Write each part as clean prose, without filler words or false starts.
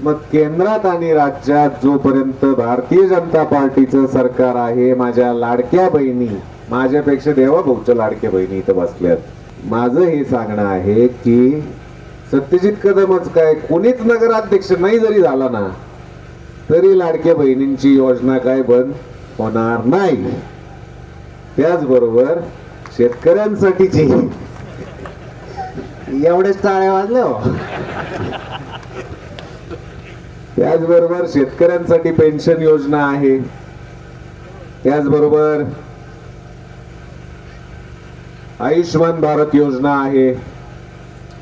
मग केंद्रात आणि राज्यात जोपर्यंत भारतीय जनता पार्टीचं सरकार आहे, माझ्या लाडक्या बहिणी, माझ्यापेक्षा देवाभाऊच्या लाडक्या बहिणी इथं बसल्यात, माझं हे सांगणं आहे की सत्यजित कदमच काय, कोणीच नगराध्यक्ष नाही जरी झाला ना तरी लाडक्या बहिणींची योजना काय बंद होणार नाही. त्याचबरोबर शेतकऱ्यांसाठीची, एवढेच टाळ्या वाजले हो, त्याचबरोबर शेतकऱ्यांसाठी पेन्शन योजना आहे, त्याचबरोबर आयुष्यमान भारत योजना आहे.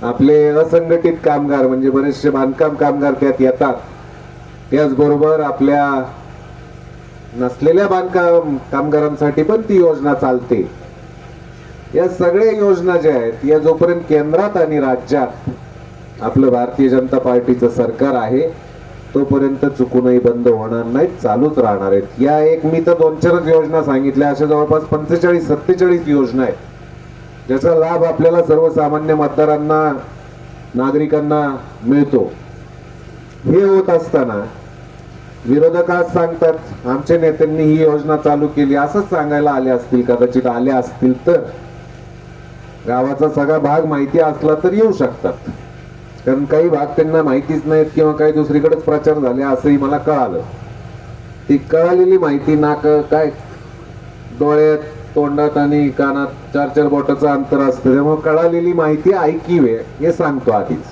आपले असंघटित कामगार म्हणजे बरेचसे बांधकाम कामगार त्यात येतात, त्याचबरोबर आपल्या नसलेल्या बांधकाम कामगारांसाठी पण ती योजना चालते. या सगळ्या योजना ज्या आहेत या जोपर्यंत केंद्रात आणि राज्यात आपलं भारतीय जनता पार्टीचं सरकार आहे तोपर्यंत चुकूनही बंद होणार नाहीत, चालूच राहणार आहेत. या एक मी तर 2-4 योजना सांगितल्या, अशा जवळपास 45-47 योजना आहेत ज्याचा लाभ आपल्याला सर्वसामान्य मतदारांना, नागरिकांना मिळतो. हे होत असताना विरोधक आज सांगतात आमच्या नेत्यांनी ही योजना चालू केली, असंच सांगायला आले असतील, कदाचित आले असतील तर गावाचा सगळा भाग माहिती असला तर येऊ शकतात, कारण काही भाग त्यांना माहितीच नाहीत किंवा काही दुसरीकडेच प्रचार झाले असंही मला कळालं. ती कळालेली माहिती नाक काय डोळ्यात, तोंडात आणि कानात 4-4 बोटाचं अंतर असतं, त्यामुळे कळालेली माहिती ऐकीवे हे सांगतो आधीच.